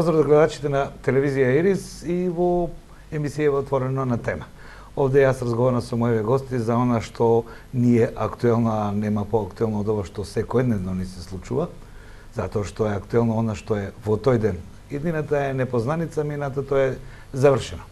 Поздрав до гледачите на телевизија Ирис и во емисија Отворено на тема. Овде јас разговарам со моите гости за она што ни е актуелно, а нема поактуелно од ова што секојдневно ни се случува, затоа што е актуелно она што е во тој ден. Иднината е непознаница, мината тоа е завршено.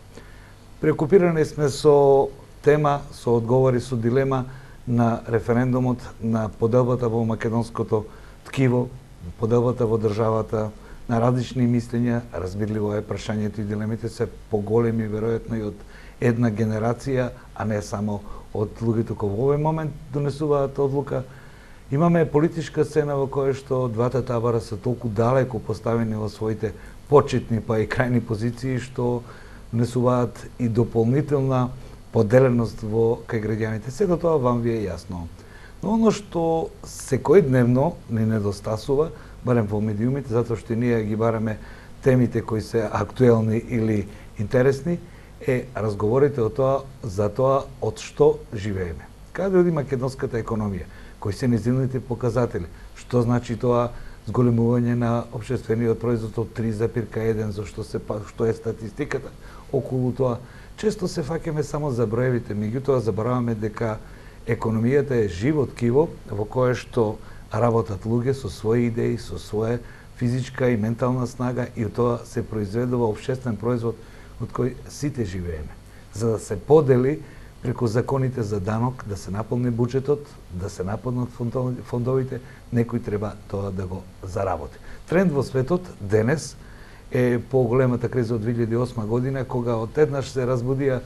Преокупирани сме со тема, со одговори, со дилема на референдумот, на поделбата во македонското ткиво, поделбата во државата, на различни мислења. Разбирливо е, прашањето и дилемите се поголеми веројатно и од една генерација, а не само од луѓето кои во овој момент донесуваат одлука. Имаме политичка сцена во која што двата табора се толку далеко поставени во своите почетни па и крајни позиции што донесуваат и дополнителна поделеност во кај граѓаните. Сето тоа вам ви е јасно. Но оно што секојдневно ни недостасува, барем во медиумите, затоа што ние ги бараме темите кои се актуелни или интересни, е разговорите за тоа од што живееме. Каде оди македонската економија? Кои се нејзините показатели? Што значи тоа зголемување на општествениот производ од 3,1, што е статистиката околу тоа? Често се фаќаме само за броевите, меѓутоа забораваме дека економијата е живо ткиво во кое што работат луѓе со своји идеи, со своја физичка и ментална снага и од тоа се произведува општествен производ од кој сите живееме. За да се подели преку законите за данок, да се наполни буџетот, да се нападнат фондовите, некој треба тоа да го заработи. Тренд во светот денес е по големата криза од 2008 година, кога одеднаш се разбудија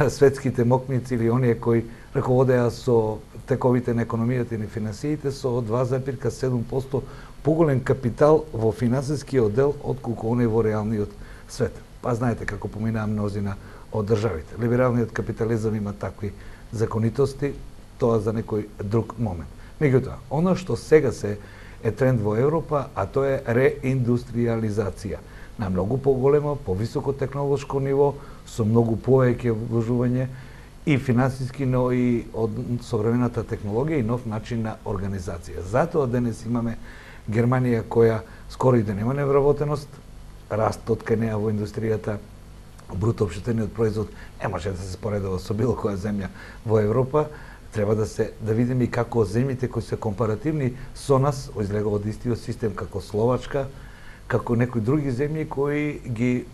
светските мокници или оние кои раководеа со тековите на економијата и на финансиите со 2,7% поголем капитал во финансискиот дел отколку оној во реалниот свет. Па знаете како поминаа мнозина од државите. Либералниот капитализам има такви законитости, тоа за некој друг момент. Меѓутоа, оно што сега се е тренд во Европа, а тоа е реиндустриализација. На многу поголемо, повисоко технолошко ниво, со многу повеќе вложување и финансиски, но и од современата технологија и нов начин на организација. Затоа денес имаме Германија која скоро и да нема невработеност, растот кај неа во индустријата, бруто општествениот производ не може да се споредува со било која земја во Европа. Треба да видиме и како земјите кои се компаративни со нас, излега од истиот систем како Словачка, како некои други земји кои ги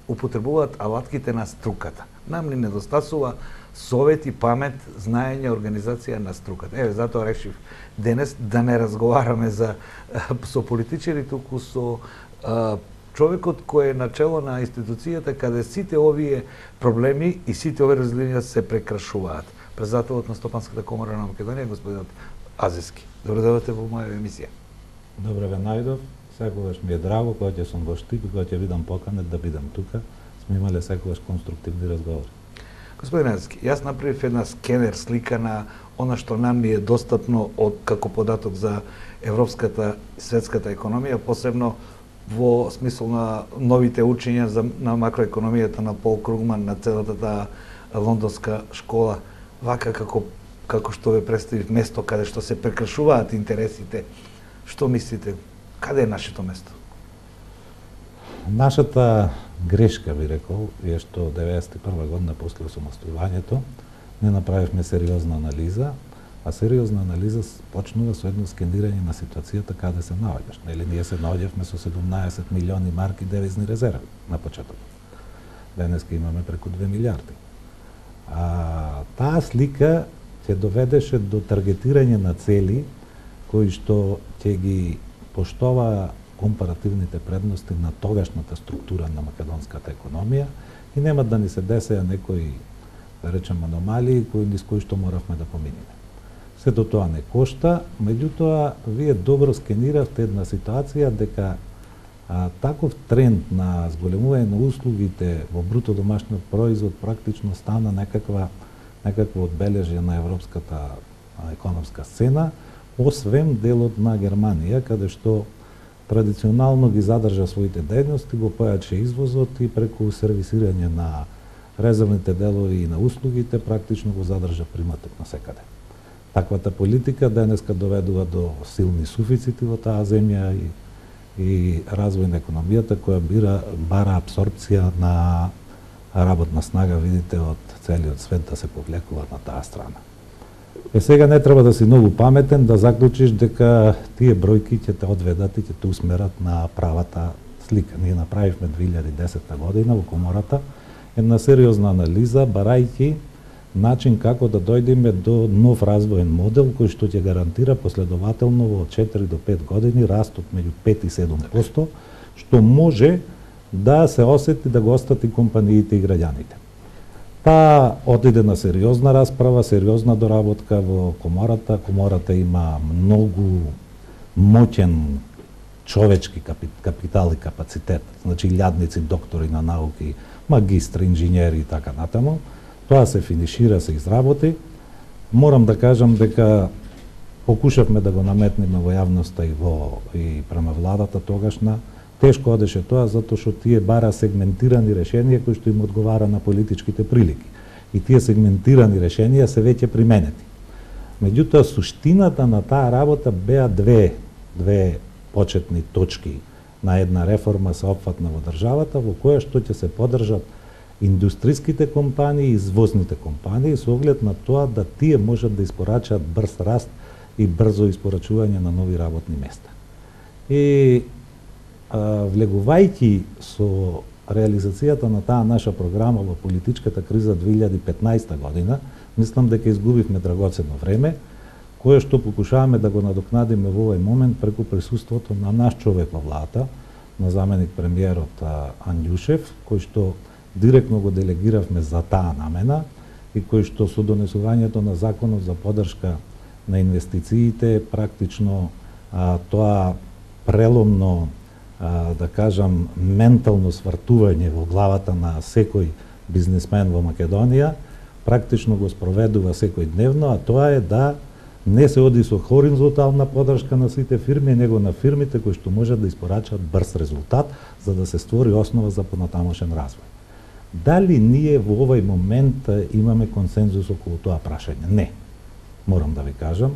употребуваат алатките на струката. Нам ни недостасува совет и памет, знаење, организација на струката. Еве, затоа решив денес да не разговараме со политичари, туку со човекот кој е начело на институцијата каде сите овие проблеми и сите овие разделенија се прекрашуваат. Председателот на Стопанската комора на Македонија, господинот Азиски. Добро дојдовте во моја емисија. Добре ве најдов. Секогаш ми е драго кога ќе сум во Штип и кога ќе бидам поканет да бидам тука. Сме имале секогаш конструктивни разговори. Господин Азиски, јас направив една скенер слика на она што нам ни е достапно како податок за европската и светската економија, посебно во смисол на новите учења на макроекономијата на Пол Кругман, на целата таа лондонска школа, вака како што ве представив место каде што се прекрашуваат интересите. Што мислите? Каде е нашето место? Нашата грешка, би рекол, е што 1991 година после самостојувањето не направивме сериозна анализа, а сериозна анализа почнува со едно скенирање на ситуацијата каде се наоѓаш. Нели ние се наоѓавме со 17 милиони марки девизни резерви на почеток. Денеска имаме преку 2 милиарди. Таа слика ќе доведеше до таргетирање на цели кои што ќе ги поштова компаративните предности на тогашната структура на македонската економија и нема да ни се десеа некои, да речем, аномалии низ кои што моравме да поминеме. Сето тоа не кошта, меѓутоа вие добро скениравте една ситуација дека таков тренд на зголемување на услугите во бруто домашниот производ практично стана некакво одбележје на европската економска сцена, освен делот на Германија, каде што традиционално ги задржа своите дејности, го појаче извозот и преку сервисирање на резервните делови и на услугите практично го задржа приматот на секаде. Таквата политика денеска доведува до силни суфицити во таа земја и и развој на економијата која бара апсорбција на работна снага, видите, од целиот свет да се повлекува на таа страна. Сега не треба да си многу паметен да заклучиш дека тие бројки ќе те одведат и ќе те усмерат на правата слика. Ние направивме 2010 година во комората една сериозна анализа, барајќи начин како да дојдеме до нов развоен модел кој што ќе гарантира последователно во 4 до 5 години растот меѓу 5 и 7%, што може да се осети да го остати компаниите и граѓаните. Таа отиде на сериозна расправа, сериозна доработка во комората. Комората има многу моќен човечки капитал и капацитет, значи илјадници доктори на науки, магистри, инженери и така натаму. Тоа се финишира, се изработи. Морам да кажам дека покушавме да го наметнеме во јавноста и према владата тогашна. Тешко одеше тоа затоа што тие бара сегментирани решенија кои што им одговара на политичките прилики. И тие сегментирани решенија се веќе применети. Меѓутоа суштината на таа работа беа две почетни точки на една реформа сеопфатна во државата во која што ќе се поддржат индустриските компании и извозните компании со оглед на тоа да тие можат да испорачаат брз раст и брзо испорачување на нови работни места. И влегувајќи со реализацијата на таа наша програма во политичката криза 2015 година, мислам дека изгубивме драгоценно време, кое што покушаваме да го надокнадиме во овој момент преку присуството на наш човек во владата, на заменик премиерот Анѓушев, кој што директно го делегиравме за таа намена и кој што со донесувањето на законот за поддршка на инвестициите практично тоа преломно да кажам ментално свртување во главата на секој бизнисмен во Македонија практично го спроведува секојдневно, а тоа е да не се оди со хоризонтална поддршка на сите фирми, него на фирмите кои што можат да испорачат брз резултат за да се створи основа за понатамошен развој. Дали ние во овој момент имаме консензус околу тоа прашање? Не. Морам да ви кажам.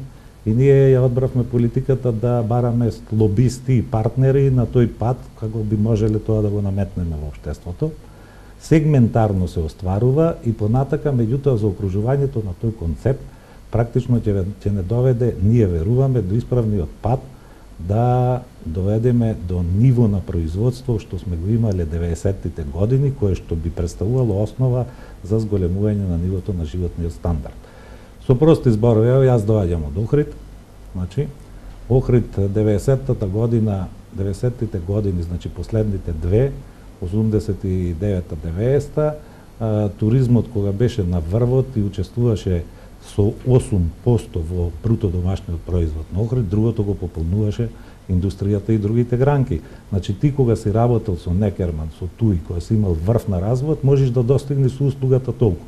И ние ја одбравме политиката да бараме лобисти и партнери на тој пат како би можеле тоа да го наметнеме во општеството. Сегментарно се остварува и понатака, меѓутоа за окружувањето на тој концепт практично ќе не доведе, ние веруваме, до исправниот пат да доведеме до ниво на производство што сме го имале 90-тите години, кое што би представувало основа за зголемување на нивото на животниот стандард. Со прости зборови, јас доаѓам од Охрид, значи, Охрид 90-тата година, 90-тите години, значи последните две, 89-90-та, туризмот кога беше на врвот и учествуваше со 8% во бруто домашниот производ на Охрид, другото го пополнуваше индустријата и другите гранки. Значи ти кога си работел со Некерман, со Туи, кога си имал врв на развод, можеш да достигнеш со услугата толку.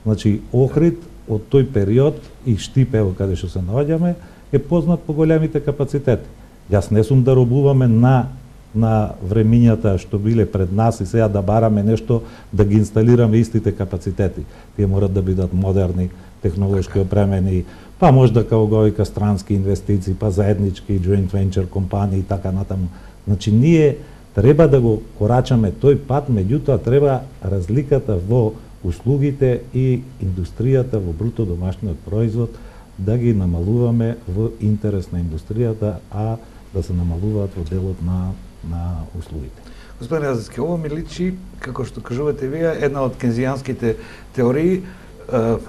Значи Охрид од тој период и Штипе, каде што се наоѓаме, е познат по големите капацитети. Јас не сум да робуваме на времињата што биле пред нас и сега да бараме нешто да ги инсталираме истите капацитети. Тие морат да бидат модерни, технолошки опремени, па можда као го вика странски инвестиции, па заеднички joint venture компании и така натаму. Значи ние треба да го корачаме тој пат, меѓутоа треба разликата во услугите и индустријата во бруто домашниот производ да ги намалуваме во интерес на индустријата, а да се намалуваат во делот на услугите. Господин Јазовски, ово ми личи, како што кажувате вие, една од кензијанските теории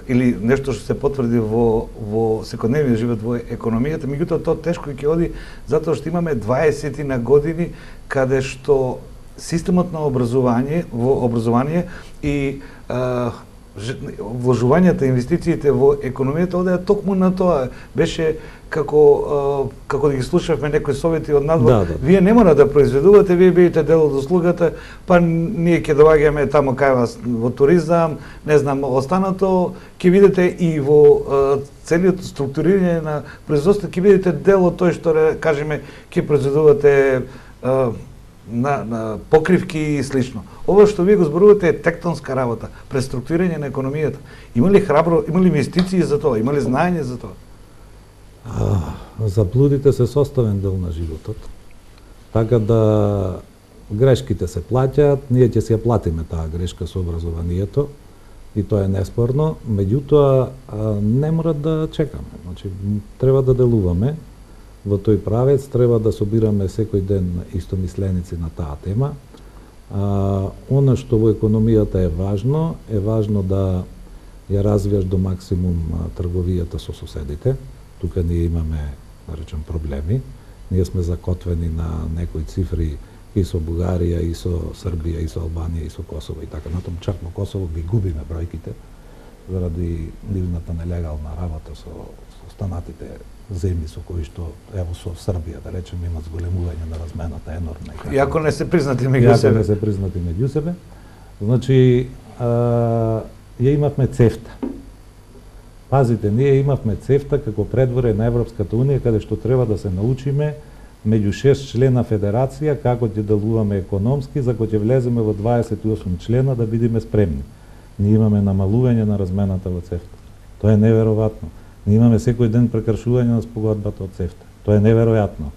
или нешто што се потврди во секојдневниот живот во економијата, меѓутоа тоа тешко ќе оди затоа што имаме 20 на години каде што системот на образование и вложувањата, инвестициите во економијата одеа токму на тоа. Беше како да ги слушавме некои совети од надвор. Да. Вие не мора да произведувате, вие бидете дел од услугата, па ние ќе доаѓаме таму кај вас во туризам, не знам, останато ќе видите и во целиот структурирање на производството, ќе видите дел од тој што кажеме ќе произведувате на покривки и слично. Ова што вие го зборувате е тектонска работа, преструктурирање на економијата. Има ли инвестиции за тоа? Има ли знаење за тоа? Заблудите се составен дел на животот. Така да грешките се плаќаат, ние ќе си ја платиме таа грешка со образованието и тоа е неспорно, меѓутоа не мора да чекаме. Значи треба да делуваме во тој правец, треба да собираме секој ден истомисленици на таа тема. Она што во економијата е важно да ја развијаш до максимум трговијата со соседите. Тука ние имаме, да речем, проблеми. Ние сме закотвени на некои цифри и со Бугарија, и со Србија, и со Албанија, и со Косово и така натаму. Чак во Косово ги губиме бројките заради нивната нелегална работа со останатите земји со кои што, ево со Србија, да речем, имат зголемување на размената енормна. Иако не се признати меѓу себе. Иако не се признати меѓу себе. Значи, ја имавме цефта. Пазите, ние имавме цефта како предворе на Европската Унија, каде што треба да се научиме меѓу 6 члена федерација како ќе делуваме економски, за кој ќе влеземе во 28 члена да бидеме спремни. Ние имаме намалување на размената во цефта. Тоа е неверојатно. Ние имаме секој ден прекршување на спогодбата од цефта. Тоа е неверојатно.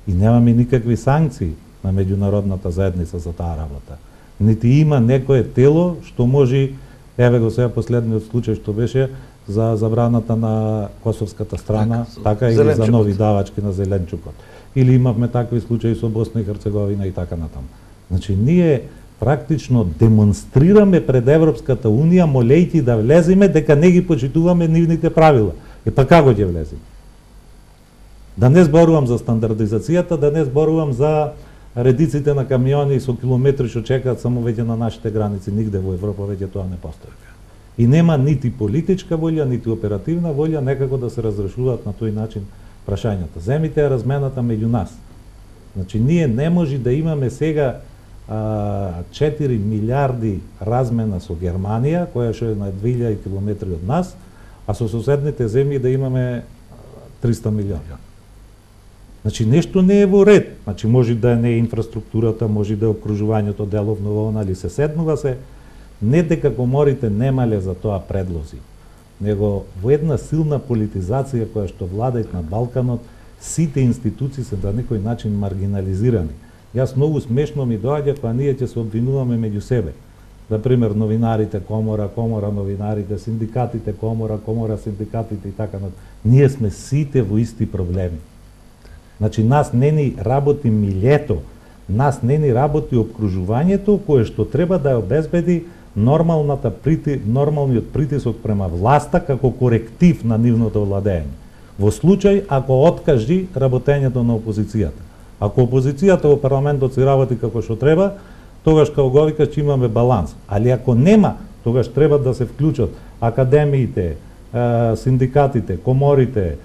И немаме никакви санкции на меѓународната заедница за таа работа. Нити има некое тело што може, еве го сега последниот случај што беше за забраната на косовската страна, така или за нови давачки на зеленчукот. Или имавме такви случаи со Босна и Херцеговина и така натаму. Значи, ние практично демонстрираме пред Европската Унија, молејќи да влеземе, дека не ги почитуваме нивните правила. Па како ќе влеземе? Да не зборувам за стандардизацијата, да не зборувам за редиците на камиони со километри што чекаат само веќе на нашите граници. Нигде во Европа веќе тоа не постои. И нема нити политичка волја, нити оперативна волја некако да се разрешуваат на тој начин прашањата. Земите е размената меѓу нас. Значи, ние не може да имаме сега 4 милиарди размена со Германија, која што е на 2000 километри од нас, а со соседните земји да имаме 300 милиона. Значи, нешто не е во ред. Значи, може да не е инфраструктурата, може да е обкружувањето деловно во она, али се седнува се. Не дека коморите немале за тоа предлози, него во една силна политизација која што владаат на Балканот, сите институции се на некој начин маргинализирани. Јас многу смешно ми доаѓа кога ние ќе се обвинуваме меѓу себе. Например, новинарите комора, комора новинарите, синдикатите комора, комора синдикатите и така натаму. Ние сме сите во исти проблеми. Значи, нас не ни работи милјето, нас не ни работи обкружувањето кое што треба да ја обезбеди нормалниот притисок према власта како коректив на нивното владење. Во случај ако откажи работењето на опозицијата. Ако опозицијата во парламентот си работи како што треба, тогаш како го викаш ќе имаме баланс. Али ако нема, тогаш треба да се вклучат академиите, синдикатите, коморите,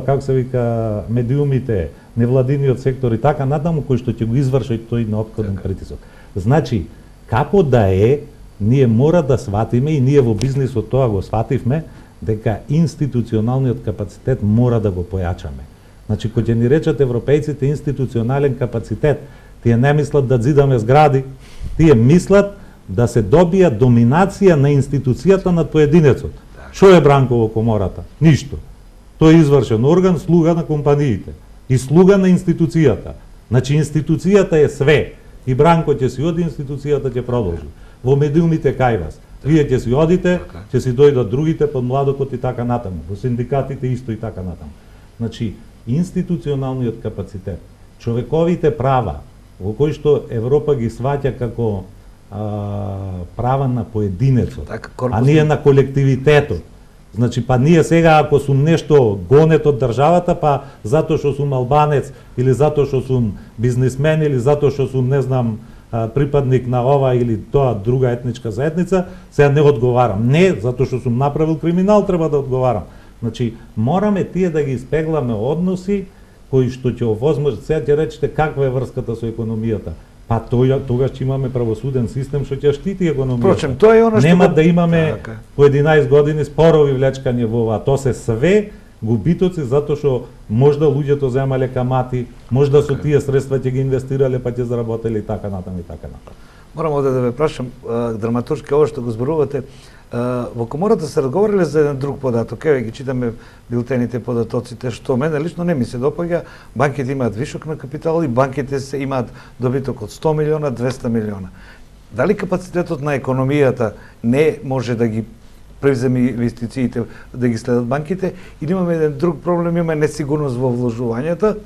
како се вика, медиумите, невладиниот сектор и така натаму, кои што ќе го извршат тој неопходен притисок. Значи, како да е, ние мора да сватиме и ние во бизнисот тоа го свативме, дека институционалниот капацитет мора да го појачаме. Значи, кој ќе ни речат европејците институционален капацитет, тие не мислат да зидаме згради, тие мислат да се добија доминација на институцијата над поединецот. Што е Бранко во комората? Ништо. Тој е извршен орган, слуга на компаниите и слуга на институцијата. Значи, институцијата е све. И Бранко ќе си оди, институцијата ќе продолжи. Во медиумите кај вас. Вие ќе си одите, ќе си дојдат другите под младокот и така натаму. Во синдикатите исто и така натаму. Значи, институционалниот капацитет, човековите права, во кои што Европа ги сваќа како права на поединецот, а ние на колективитетот. Значи, па ние сега ако сум нешто гонет од државата, па затоа што сум албанец, или затоа што сум бизнисмен, или затоа што сум, не знам, припадник на ова или тоа друга етничка заедница, сега не одговарам. Не, затоа што сум направил криминал, треба да одговарам. Значи, мораме тие да ги испегламе односи кои што ќе овозможат. Сега ќе речете каква е врската со економијата. Па тогаш ќе имаме правосуден систем што ќе штити економијата. Впрочем, тоа е оно што нема да имаме по 11 години спорови влечкање во ова. Тоа се све губитоци затоа што можда луѓето земале камати, можда со тие средства ќе ги инвестирале па ќе заработеле и така натаму и така натаму. Морам овде да ве прашам, драматуршки ово што го зборувате, во комората се разговарале за еден друг податок. Еве ги читаме билтените, податоците, што мене лично не ми се допаѓа. Банките имаат вишок на капитал и банките се имаат добиток од 100 милиона, 200 милиона. Дали капацитетот на економијата не може да ги превземе инвестициите, да ги следат банките, или имаме еден друг проблем, имаме несигурност во вложувањата,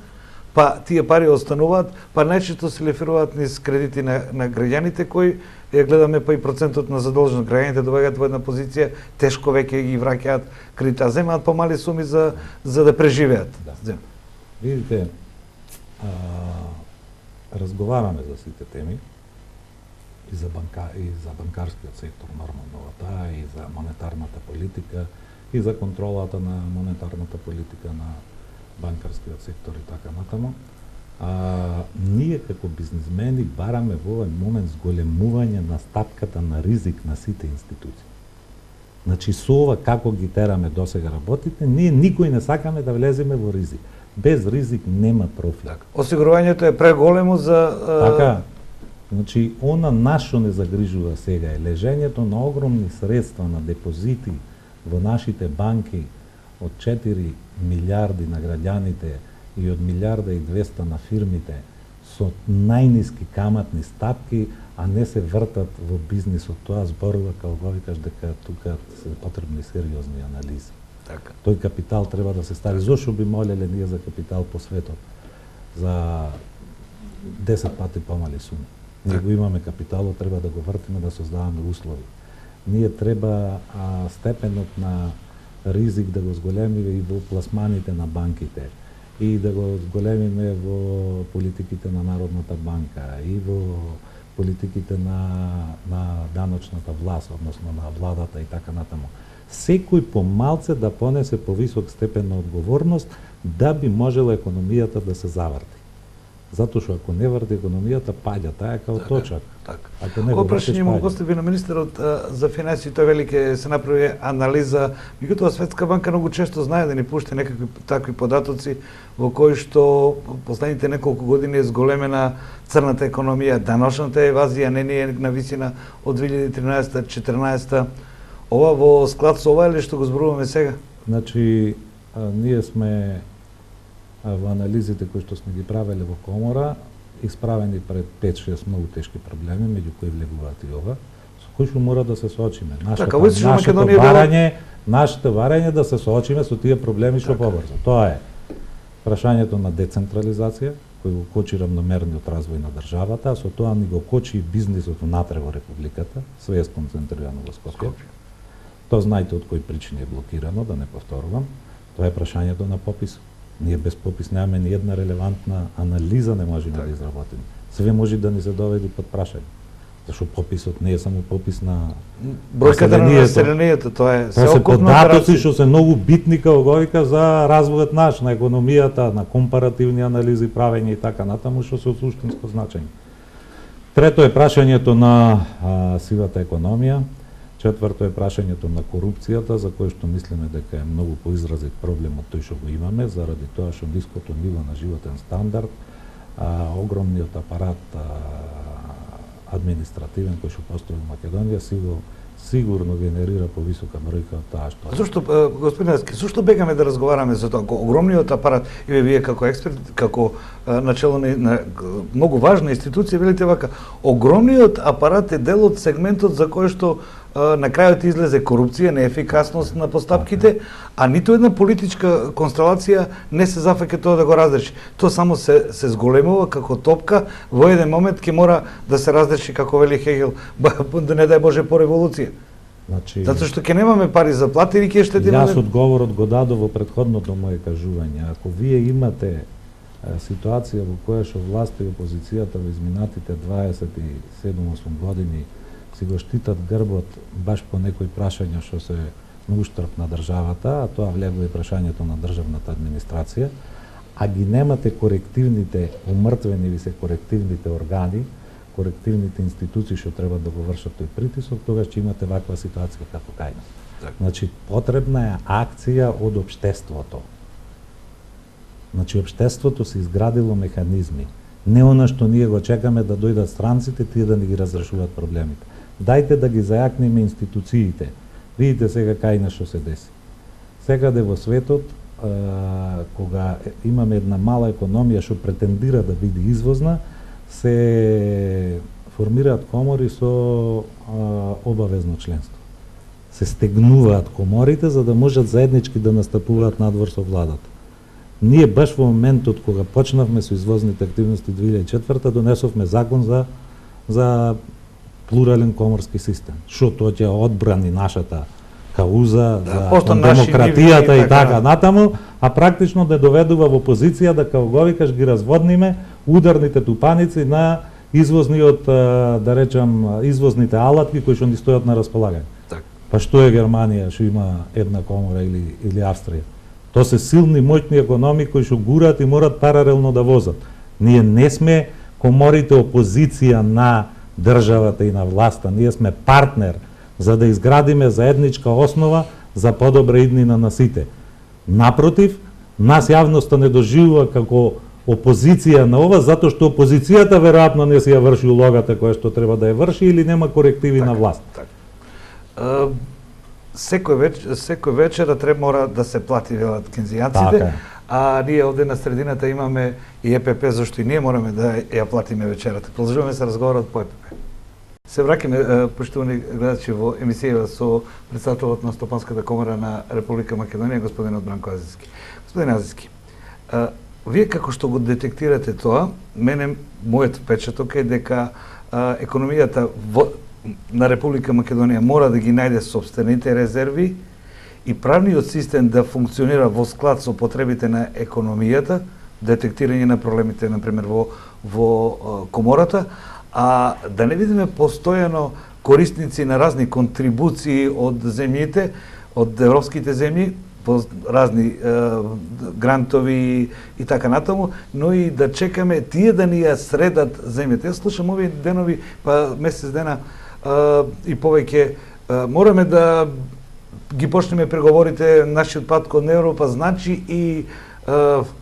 па тие пари остануваат, па најчесто се лефируваат низ кредити на граѓаните кои ја гледаме, па и процентот на задолженост. Граѓаните доаѓаат во една позиција, тешко веќе ги враќаат кредити, а земаат помали суми за да преживеат. Да. Видите, разговараме за сите теми, и за банкарскиот сектор нормално таа, и за монетарната политика, и за контролата на монетарната политика на банкарскиот сектор и така натаму. Ние како бизнисмени бараме во овој момент зголемување на стапката на ризик на сите институции. Значи со ова како ги тераме досега работите, ние никој не сакаме да влеземе во ризик. Без ризик нема профит. Так. Осигурувањето е преголемо за Така. Значи, она нашо не загрижува сега е лежењето на огромни средства на депозити во нашите банки од 4 милиарди на граѓаните и од 1,2 милиарда на фирмите со најниски каматни стапки, а не се вртат во бизнисот. Тоа зборува, како го викаш, дека тука се потребни сериозни анализи. Така. Тој капитал треба да се стави. Зошто би молеле ние за капитал по светот? За 10 пати помали суми. Ние го имаме капиталот, треба да го вртиме, да создаваме услови. Ние треба степенот на ризик да го зголемиме и во пласманите на банките, и да го зголемиме во политиките на Народната банка, и во политиките на даночната власт, односно на владата и така натаму. Секој помалце да понесе повисок степен на одговорност, да би можела економијата да се заврти. Затоа што ако не врти економијата, паѓа, таа е као точак. Така. Ако не го вртиш, прашање му постави на министерот за финансии, тој вели ке се направи анализа. Меѓутоа Светска банка многу често знае да ни пушти некакви такви податоци во кои што последните неколку години е зголемена црната економија, даночната евазија не е на висина од 2013-14. Ова во склад со ова или што го зборуваме сега? Значи, ние сме во анализите кои што сме ги правеле во комора, исправени пред 5-6 многу тешки проблеми, меѓу кои влегуваат и ова, со кои што мора да се соочиме. Нашето варење да се соочиме со тие проблеми што побрзо. Тоа е прашањето на децентрализација, кој го кочи рамномерниот развој на државата, а со тоа ни го кочи и бизнисот внатре во републиката, све е сконцентрирано во Скопје. Тоа знаете од кои причини е блокирано, да не повторувам. Тоа е прашањето на попис. Ние без попис немаме ни една релевантна анализа не можеме да изработиме. Све може да ни се доведе под прашање. Зашто пописот не е само попис на бројката на населението, тоа е сеокупно податоци што се многу битни како го вика за развојот наш, на економијата, на компаративни анализи, правење и така натаму што се од суштинско значење. Трето е прашањето на сивата економија. Четврто е прашањето на корупцијата, за кој што мислиме дека е многу поизразит проблем од тој што го имаме, заради тоа што ниското ниво на животен стандард, огромниот апарат административен кој што постои во Македонија, сигурно генерира повисока бројка од таа што. Зошто, господин Левски, зошто бегаме да разговараме за тоа? Огромниот апарат, и вие како експерт, како начело на многу важна институција, велите вака, огромниот апарат е дел од сегментот за кој што на крајот излезе корупција, неефикасност на постапките, а ниту една политичка констелација не се зафаќа тоа да го разреши. Тоа само се зголемува како топка, во еден момент ќе мора да се разреши, како вели Хегел, да не дај Боже по револуција. Значи, затоа што ќе немаме пари за плати и ќе штедиме. Јас одговорот го дадов во претходното моје кажување. Ако вие имате ситуација во која што власт и опозицијата во изминатите 27-8 години си го штитат грбот баш по некои прашања што се на уштрб на државата, а тоа влегува и прашањето на државната администрација, а ги немате корективните, умртвени ви се корективните органи, корективните институции што треба да го вршат тој притисок, тогаш ќе имате ваква ситуација како кај нас. Значи, потребна е акција од општеството. Значи, општеството се изградило механизми. Не она што ние го чекаме да дојдат странците, тие да ни ги разрешуваат проблемите. Дајте да ги зајакнеме институциите. Видите сега кај на што се деси. Секаде во светот, кога имаме една мала економија што претендира да биде извозна, се формираат комори со обавезно членство. Се стегнуваат коморите за да можат заеднички да настапуваат надвор со владата. Ние баш во моментот кога почнавме со извозните активности 2004 донесовме закон за плурален коморски систем, што тоа ќе одбрани нашата кауза за демократијата и така натаму, а практично да доведува во позиција да како го викаш ги разводниме ударните тупаници на извозниот, да речам, извозните алатки кои што ни стојат на располагање. Па што е Германија што има една комора или Австрија? Тоа се силни, моќни економии кои што гурат и морат паралелно да возат. Ние не сме коморите опозиција на државата и на власта, ние сме партнер за да изградиме заедничка основа за подобра иднина на сите. Напротив, нас јавноста не доживува како опозиција на ова, затоа што опозицијата веројатно не си ја врши улогата која што треба да ја врши или нема корективи на власт. Секој вечер мора да се плати, велат кензијанците, а ние овде на средината имаме и ЕПП, зашто и ние мораме да ја платиме вечерата. Продолжуваме се разговорот по ЕПП. Се враќаме, поштовани гледачи, во емисија со претседателот на Стопанската комора на Република Македонија, господинот Бранко Азиски. Господин Азиски, вие како што го детектирате тоа, мојот впечаток е дека економијата на Република Македонија мора да ги најде собствените резерви и правниот систем да функционира во склад со потребите на економијата, детектирање на проблемите, например, во комората, а да не видиме постојано корисници на разни контрибуции од земјите, од европските земји, по разни грантови и така натаму, но и да чекаме тие да ни ја средат земјата. Јас слушам овие денови, па месец дена и повеќе, мораме да ги почнеме преговорите, нашиот пат кон Европа значи и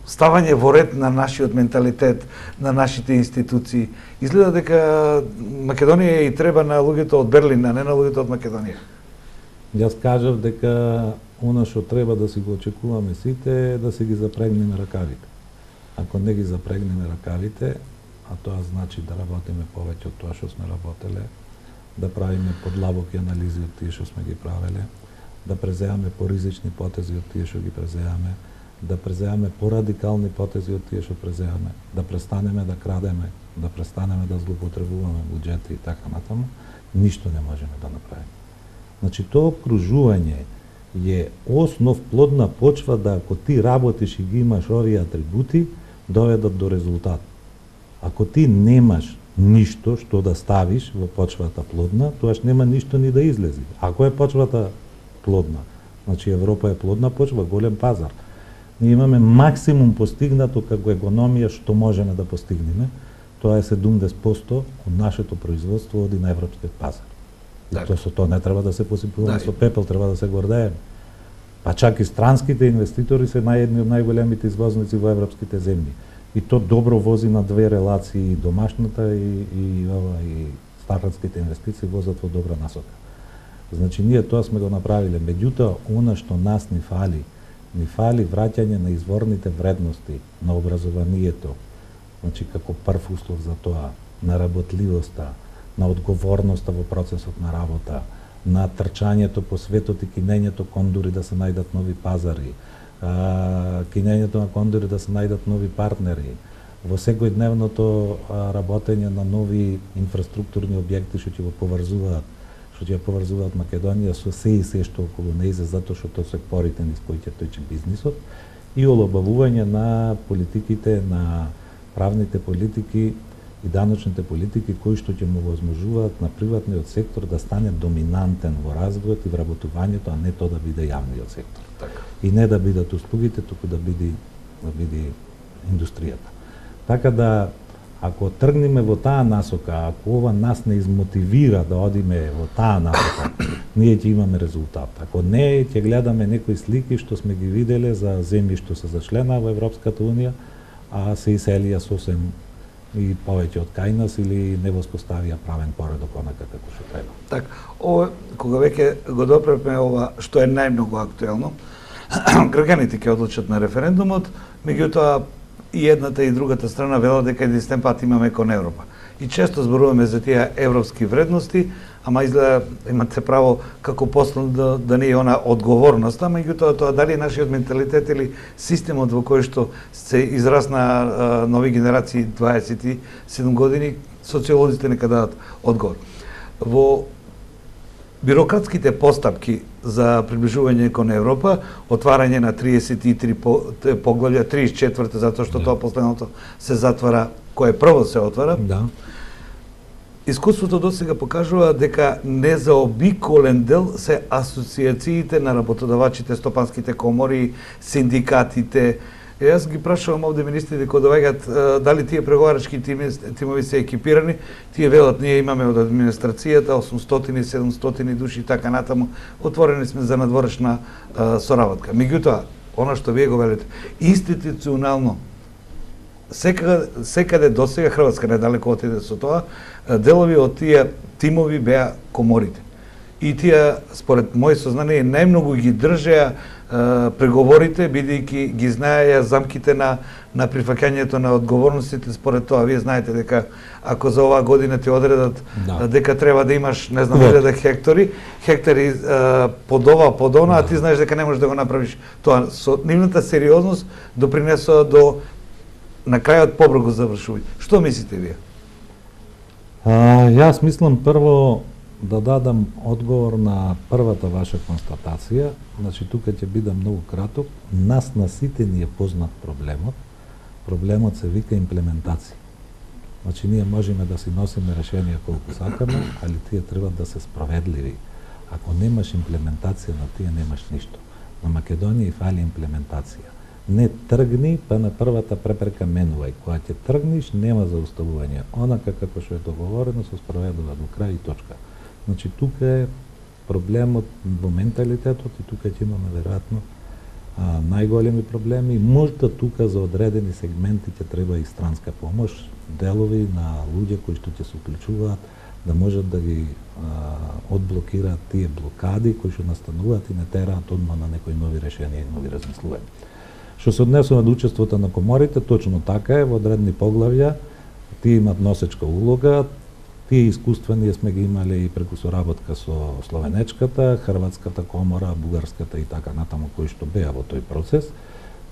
ставање во ред на нашиот менталитет, на нашите институции. Изгледа дека Македонија и треба на луѓето од Берлин, а не на луѓето од Македонија. Јас кажав дека она што треба да си го очекуваме сите е да си ги запрегнеме ракавите. Ако не ги запрегнеме ракавите, а тоа значи да работиме повеќе од тоа што сме работеле, да правиме подлабоки анализи од тие што сме ги правеле, да преземаме поризични потези од тие што ги преземаме, да преземаме порадикални потези од тие што преземаме, да престанеме да крадеме, да престанеме да злоупотребуваме буџети и така натаму, ништо не можеме да направиме. Значи, тоа обкружување е основ, плодна почва да ако ти работиш и ги имаш овие атрибути, доведат до резултат. Ако ти немаш ништо што да ставиш во почвата плодна, тоаш нема ништо ни да излези. Ако е почвата плодна, значи Европа е плодна почва, голем пазар. Ние имаме максимум постигнато како економија што можеме да постигнеме, тоа е 70% од нашето производство оди на европскиот пазар. И тоа со тоа не треба да се посипуваме со пепел, треба да се гордееме. Па чак и странските инвеститори се едни од најголемите извозници во европските земји. И то добро вози на две релации, домашната и старатските инвестиции возат во добра насока. Значи ние тоа сме го направиле, меѓутоа она што нас ни фали враќање на изворните вредности на образованието. Значи како прв услов за тоа, на работливоста, на одговорноста во процесот на работа, на трчањето по светот и кинењето кондури да се најдат нови пазари, кинењето на кондури да се најдат нови партнери, во секојдневното работење на нови инфраструктурни објекти што ќе го поврзуваат, Македонија со се и се што околу нејзе, затоа што тоа се порите низ кои ќе тојче бизнисот, и олабавување на политиките, на правните политики и даночните политики кои што ќе му возможуваат на приватниот сектор да стане доминантен во развојот и вработувањето, а не тоа да биде јавниот сектор. Така. И не да бидат услугите, туку да биде индустријата. Така да, ако тргнеме во таа насока, ако ова нас не измотивира да одиме во таа насока, ние ќе имаме резултат. Ако не, ќе гледаме некои слики што сме ги виделе за земји што се зачлена во Европската унија, а се иселија сосем и повеќе од кај нас или не воспоставија правен поредок онака како што треба. Так, ова кога веќе го допревме ова што е најмногу актуелно, граѓаните ќе одлучат на референдумот, меѓутоа и едната и другата страна велат дека единствен пат имаме кон Европа. И често зборуваме за тие европски вредности, ама изгледа имате право како послано да не е она одговорноста, меѓутоа тоа дали е нашиот менталитет или системот во кој што се израсна нови генерации 27 години, социолозите нека дадат одговор. Во бирократските постапки за приближување кон Европа, отварање на 33 поглавја, 34 затоа што тоа последното се затвара, кое прво се отвара. Да. Искуството до сега покажува дека незаобиколен дел се асоциациите на работодавачите, стопанските комори, синдикатите. Јас ги прашувам овде министрите кога доаѓаат дали тие преговарачки тимови се екипирани. Тие велат ние имаме од администрацијата 800-700 души и така натаму. Отворени сме за надворешна соработка. Меѓутоа, она што вие го велите, институционално секаде досега Хрватска недалеку отиде со тоа, делови од тие тимови беа коморите. И тие, според мои сознание, најмногу ги држеа преговорите, бидејќи ги знаеја замките на прифаќањето на одговорностите. Според тоа, вие знаете дека ако за оваа година ти одредат дека треба да имаш, не знам, 1000 хектари под ова, под она, а ти знаеш дека не можеш да го направиш. Тоа со нивната сериозност допринесува до на крајот побрзо завршување. Што мислите вие? Јас мислам прво да дадам одговор на првата ваша констатација. Значи, тука ќе бидам многу краток. Нас на сите ни е познат проблемот. Проблемот се вика имплементација. Значи, ние можеме да си носиме решенија колку сакаме, али тие треба да се справедливи. Ако немаш имплементација на тие, немаш ништо. На Македонија фали имплементација. Не тргни, па на првата препрека менувај. Кога ќе тргниш, нема зауставување. Онака како што е договорено, се спроведува до крај и точка. Значи, тука е проблемот во менталитетот и тука ќе имаме веројатно најголеми проблеми. Можда тука за одредени сегменти ќе треба и странска помош, делови на луѓе кои што ќе се уклучуваат да можат да ги одблокираат тие блокади кои што настануваат и не тераат одма на некои нови решенија и нови размислувања. Што се однесува до учеството на коморите, точно така е, во одредени поглавја тие имат носечка улога. Тие искуства ние сме ги имале и преку соработка со Словенечката, Хрватската комора, Бугарската и така натаму кои што беа во тој процес.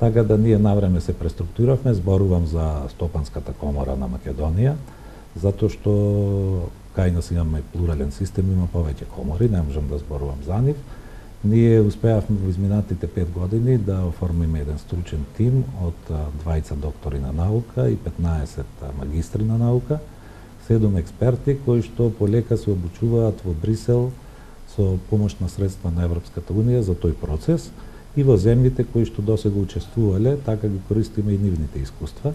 Така да ние навреме се преструктуравме, зборувам за Стопанската комора на Македонија, затоа што кај нас имаме плурален систем, има повеќе комори, не можам да зборувам за нив. Ние успеавме во изминатите 5 години да оформиме еден стручен тим од 20 доктори на наука и 15 магистри на наука, 7 експерти кои што полека се обучуваат во Брисел со помош на средства на Европската Унија за тој процес и во земјите кои што досега учествувале, така ги користиме и нивните искуства.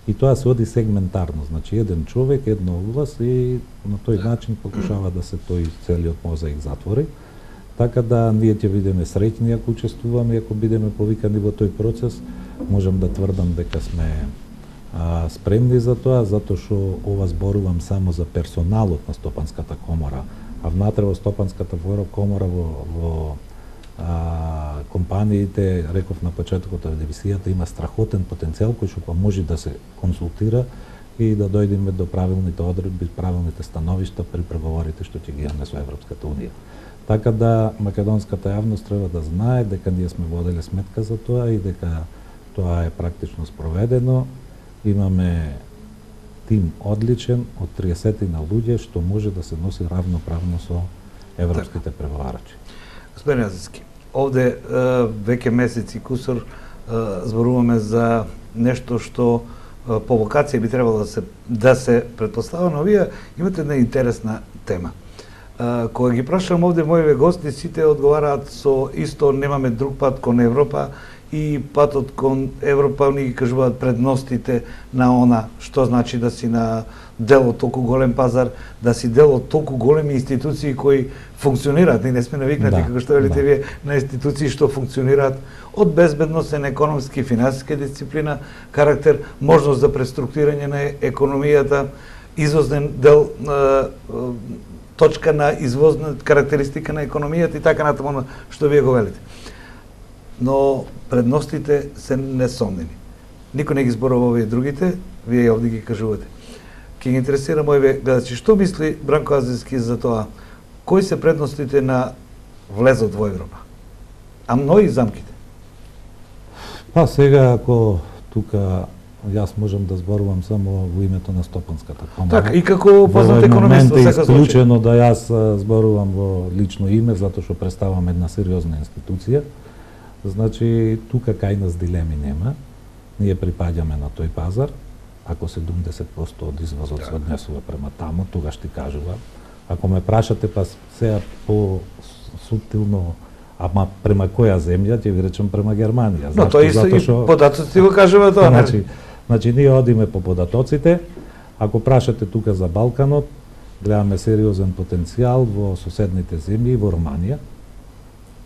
И тоа се оди сегментарно, значи еден човек, една област и на тој начин покушава да се тој целиот мозаик затвори. Така да ние ќе бидеме среќни ако учествуваме, ако бидеме повикани во тој процес, можам да тврдам дека сме спремни за тоа, затоа што ова зборувам само за персоналот на Стопанската комора, а внатре во Стопанската комора во компаниите, реков на почетокот од емисијата, има страхотен потенцијал кој што може да се консултира и да дојдеме до правилните одредби, правилните становишта при преговорите што ќе ги имаме со Европската Унија. Така да македонската јавност треба да знае дека ние сме воделе сметка за тоа и дека тоа е практично спроведено. Имаме тим одличен од 30 на луѓе што може да се носи равноправно со европските преговарачи. Господин Јазовски, овде веќе месеци кусор зборуваме за нешто што по вокација би требало да се предпоставува, но вие имате една интересна тема. Кога ги прашам овде моите гости, сите одговараат со исто, немаме друг пат кон Европа и патот кон Европа ни ги кажуваат предностите на она, што значи да си на дел од толку голем пазар, да си дел од толку големи институции кои функционираат. Ние не сме навикнати, како што велите вие, на институции што функционираат од безбедносен, економски, финансиска дисциплина, карактер, можност за преструктурирање на економијата, извознен дел, точка на извозна карактеристика на економијата и така натаму што вие го велите. Но предностите се несомнени. Никој не ги зборува овие другите, вие овде ги кажувате. Ке ги интересира моите гледачи, што мисли Бранко Азиски за тоа? Кои се предностите на влезот во Европа? А многи замките? Па сега, ако тука јас можам да зборувам само во името на Стопанската комора. Така, и како познат економист во секој случај. Исклучено да јас зборувам во лично име, затоа што представам една сериозна институција. Значи, тука кај нас дилеми нема. Ние припаѓаме на тој пазар. Ако 70% од извозот се однесува према таму, тогаш ти кажува. Ако ме прашате, па сега по-субтилно, ама према која земја, ќе ви речем према Германија. Но тоа исто и податоците го кажува тоа. Значи, ние одиме по податоците. Ако прашате тука за Балканот, гледаме сериозен потенцијал во соседните земји, во Руманија.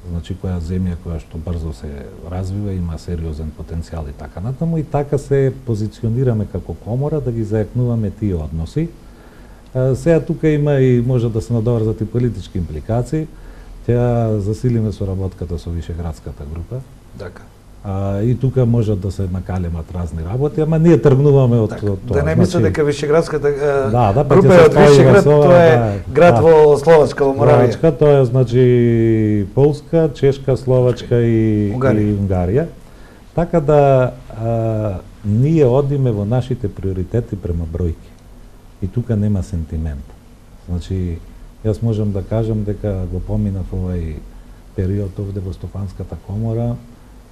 Значи, која земја која што брзо се развива, има сериозен потенцијал и така натаму, и така се позиционираме како комора да ги заекнуваме тие односи. Сега тука има и може да се надоврзат и политички импликации. Ќе засилиме соработката со Вишеградската група. Така. И тука може да се накалемат разни работи, ама ние тргнуваме од тоа. Да не мислам дека Вишеградската група е од Вишеград, тоа е град во Словачка, во Моравија. Словачка, тоа е значи Полска, Чешка, Словачка и Унгарија. Така да ние одиме во нашите приоритети према бројки. И тука нема сентимент. Значи, јас можам да кажам дека го поминав овај период овде во Стопанската комора,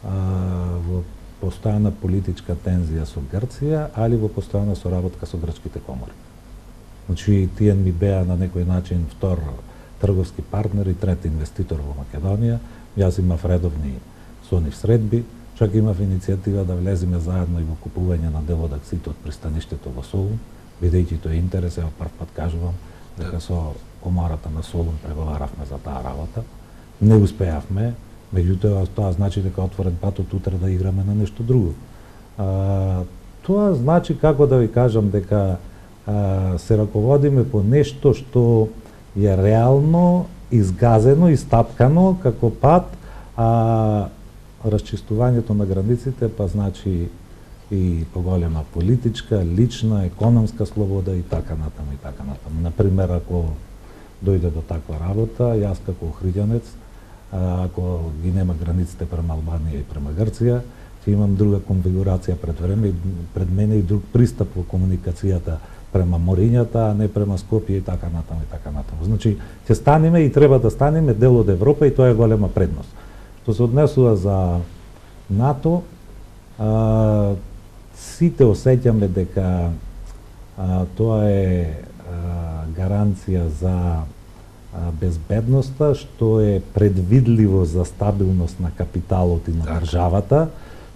во постојана политичка тензија со Грција, али во постојана соработка со грчките комори. Значи, тие ми беа на некој начин втор трговски партнер и трет инвеститор во Македонија. Јас имав редовни со нив средби, чак имав иницијатива да влеземе заедно и во купување на дел од акциите од пристаништето во Солун, бидејќи тој интерес, ево прв пат кажувам, дека со комората на Солун преговаравме за таа работа. Не успеавме, меѓутоа тоа значи дека отворен патот утре да играме на нешто друго. Тоа значи, како да ви кажам, дека се раководиме по нешто што е реално, изгазено, истапкано како пат, расчистувањето на границите па значи и поголема политичка, лична, економска слобода и така натаму и така натаму. Например, ако дојде до таква работа, јас како охриѓанец, ако ги нема границите према Албанија и према Грција, ќе имам друга конфигурација пред мене и друг пристап во комуникацијата према морињата, а не према Скопје и така натаму и така натаму. Значи, ќе станеме и треба да станеме дел од Европа и тоа е голема предност. Што се однесува за НАТО, сите осеќаме дека тоа е гаранција за безбедноста, што е предвидливо за стабилност на капиталот и на државата,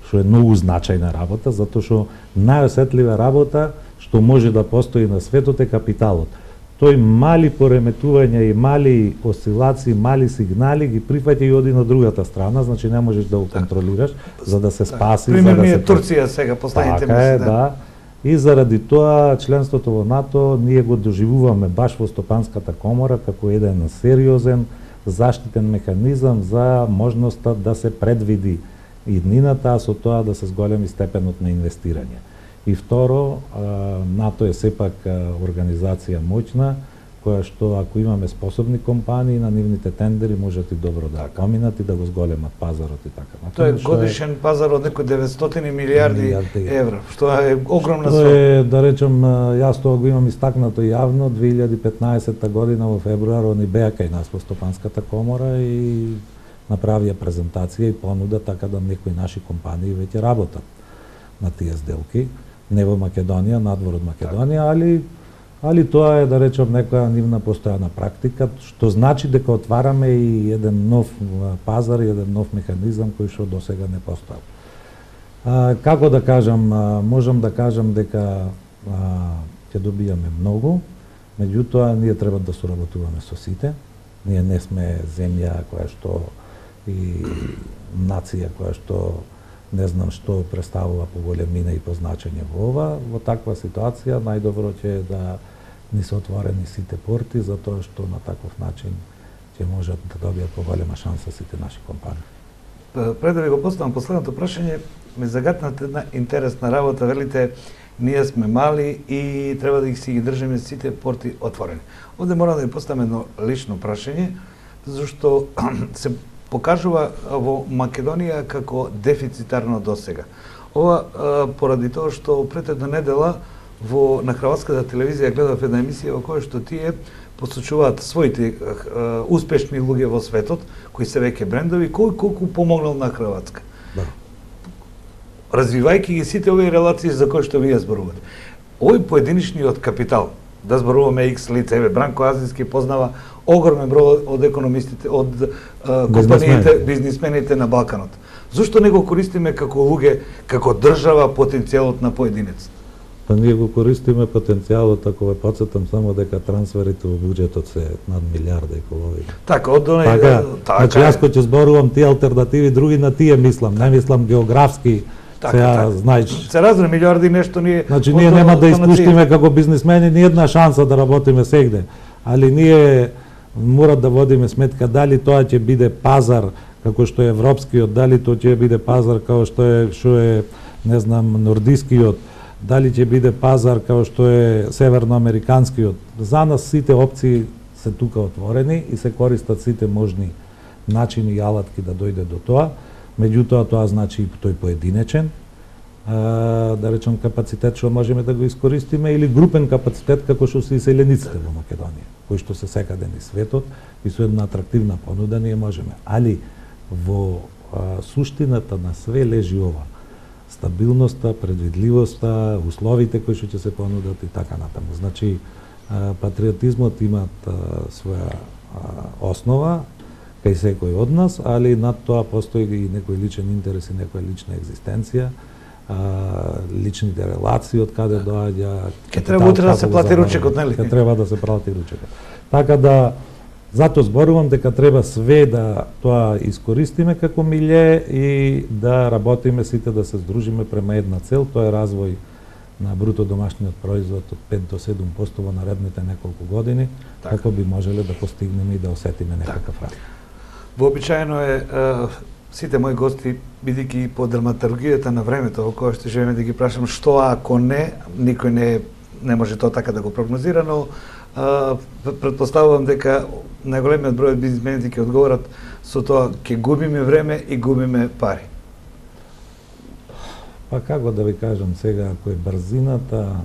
што е многу значајна работа, затоа што најосетлива работа што може да постои на светот е капиталот. Тој мали пореметувања и мали осцилации, мали сигнали ги прифаќа и оди на другата страна, значи не можеш да го контролираш за да се спаси. Пример ми е Турција сега, последните месеци. Да. И заради тоа членството во НАТО ние го доживуваме баш во Стопанската комора како еден сериозен заштитен механизам за можноста да се предвиди иднината, а со тоа да се зголеми степенот на инвестирање. И второ, НАТО е сепак организација моćна, која што ако имаме способни компании на нивните тендери можат и добро да поминат и да го зголемат пазарот и така натаму. Тоа е годишен пазар од некои 900 милиарди евра, што е огромна сума. Тоа е, да речем, јас тоа го имам истакнато јавно, 2015 година во февруар они беа кај нас во Стопанската комора и направија презентација и понуда така да некои наши компании веќе работат на тие сделки, не во Македонија, надвор од Македонија, али али тоа е, да речем, некоја нивна постојана практика, што значи дека отвараме и еден нов пазар, еден нов механизам кој што досега не постоел. Како да кажам, можам да кажам дека ќе добијаме многу, меѓутоа ние треба да соработуваме со сите. Ние не сме земја која што и нација која што не знам што представува по големина и по значење во ова. Во таква ситуација најдобро ќе е да ни се отворени сите порти, затоа што на таков начин ќе можат да добијат поголема шанса сите наши компании. Пред да ви го поставам последното прашање, ме загатнате една интересна работа, велите ние сме мали и треба да си ги држиме сите порти отворени. Овде мора да ви поставам едно лично прашање, зашто се покажува во Македонија како дефицитарно досега. Ова поради тоа што пред една недела на хрватската телевизија гледав една емисија во која што тие посочуваат своите успешни луѓе во светот, кои се веќе брендови, кој колку помогнал на Хрватска. Да. Развивајќи ги сите овие релации за кои што вие зборувате. Овој поединичниот капитал, да зборуваме X лице, Бранко Азински познава огромен број од економистите, од компаниите, бизнисмените на Балканот. Зошто не го користиме како луѓе, како држава, потенцијалот на поединец? Па ние го користиме потенцијалот, ако ве потсетам само дека трансферите во буџетот се над милиарда и половина. Така, од оној... Значи, јас кој ќе зборувам тие алтернативи, други на тие мислам, не мислам географски. Сега, знаеш... Се разни милиарди нешто ние... Значи, ние нема да испуштиме како бизнисмени ни една шанса да работиме сегде, али ние мора да водиме сметка дали тоа ќе биде пазар како што е европскиот, дали тоа ќе биде пазар како што е не знам нордискиот, дали ќе биде пазар како што е северноамериканскиот. За нас сите опции се тука отворени и се користат сите можни начини и алатки да дојде до тоа. Меѓутоа тоа значи и тој поединечен да речем капацитет што можеме да го искористиме или групен капацитет како што се иселениците во Македонија, кои што се секаде низ светот и со една атрактивна понуда ние можеме. Али во суштината на све лежи ова: стабилноста, предвидливоста, условите кои што ќе се понудат и така натаму. Значи патриотизмот имат своја основа кај секој од нас, али над тоа постои и некој личен интерес и некоја лична екзистенција, личните релации од каде доаѓа. Ке треба утре да се плати ручекот, нели? Ке треба да се плати ручекот. Така да затоа зборувам дека треба све да тоа искористиме како милје и да работиме сите да се здружиме према една цел, тоа е развој на бруто домашниот производ од 5 до 7% во наредните неколку години, како би можеле да постигнеме и да осетиме некаков раст. Вообичаено е сите мои гости, бидејќи по драматургијата на времето во кое што живееме, да ги прашам што ако не, никој не може тоа така да го прогнозира, но претпоставувам дека најголемиот број од бизнисмените ќе одговорат со тоа ќе губиме време и губиме пари. Па како да ви кажам сега, ако е брзината...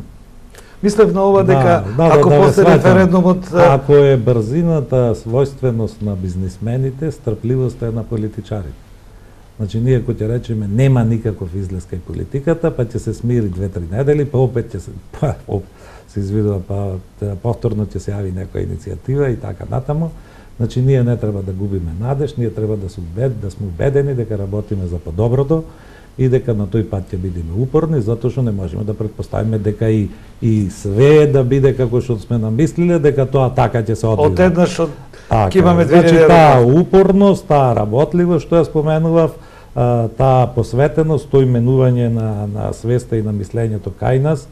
Мислев на ова дека ако после референдумот... Ако е брзината својственост на бизнисмените, стрпливоста е на политичарите. Значи, ние кој ќе речеме нема никаков излез кај политиката, па ќе се смири 2-3 недели, па опет ќе се извидува, па повторно ќе се јави некоја иницијатива и така натаму. Значи, ние не треба да губиме надеж, ние треба да сме убедени дека работиме за подоброто и дека на тој пат ќе бидеме упорни, затоа што не можеме да претпоставиме дека и све да биде како што сме намислиле, дека тоа така ќе се одвива. Од еднаш ќе имаме 2000 Значи, таа упорност, таа работливост, што ја споменував, таа посветеност, тој менување на свеста и на мислењето кај нас,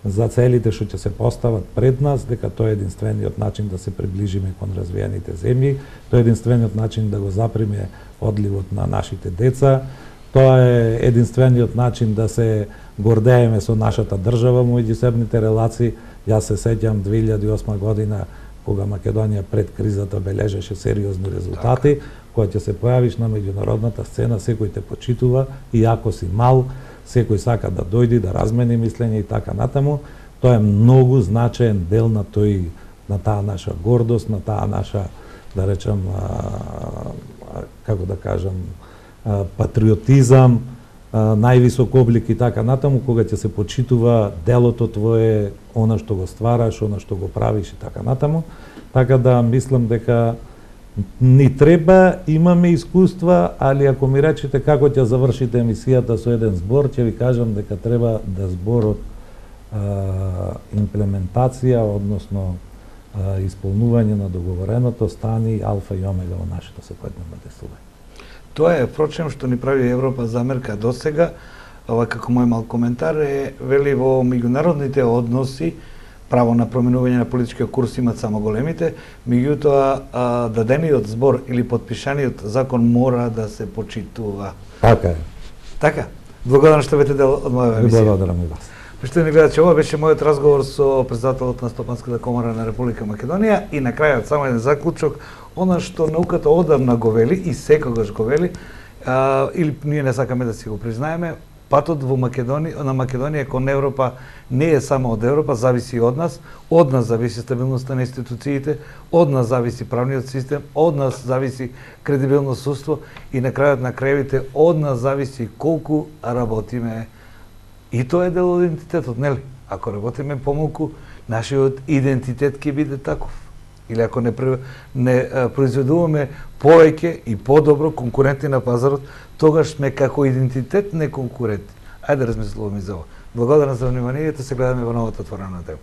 за целите што ќе се постават пред нас, дека тоа е единствениот начин да се приближиме кон развиените земји, тоа е единствениот начин да го заприме одливот на нашите деца, тоа е единствениот начин да се гордееме со нашата држава, меѓусебните релации. Јас се сеќам 2008 година, кога Македонија пред кризата бележеше сериозни резултати, кога ќе се појавиш на меѓународната сцена, секој те почитува и ако си мал, секој сака да дојди, да размени мислење и така натаму. Тоа е многу значаен дел на таа наша гордост, на таа наша, да речем, како да кажам, патриотизам, највисок облик и така натаму, кога ќе се почитува делото твое, она што го ствараш, она што го правиш и така натаму. Така да мислам дека ни треба, имаме искуства, али ако ми речете како ќе завршите емисијата со еден збор, ќе ви кажам дека треба да зборот имплементација, односно исполнување на договореното стани алфа и омега во нашето секојдневно действување. Тоа е, впрочем, што ни прави Европа замерка до сега, ова како мој мал коментар е, вели во меѓународните односи, право на променување на политичкиот курс имат само големите, меѓутоа дадениот збор или подпишаниот закон мора да се почитува. Така е. Така, благодарам што бете дел од моја емисија. Благодарам и вас. Поштовани гледачи, ова беше мојот разговор со претседателот на Стопанската комора на Република Македонија и на крајот само еден заклучок, она што науката одамна го вели и секогаш го вели, или ние не сакаме да си го признаеме, патот во Македонија, на Македонија кон Европа не е само од Европа, зависи и од нас зависи стабилноста на институциите, од нас зависи правниот систем, од нас зависи кредибилно судство и на крајот на крајовите од нас зависи колку работиме. И тоа е дел од идентитетот, нели? Ако работиме помалку, нашиот идентитет ќе биде таков. Или ако не произведуваме повеќе и подобро конкуренти на пазарот, тогаш сме како идентитет не конкуренти. Ајде размислуваме за ова. Благодарам за вниманието, се гледаме во новата отворена тема.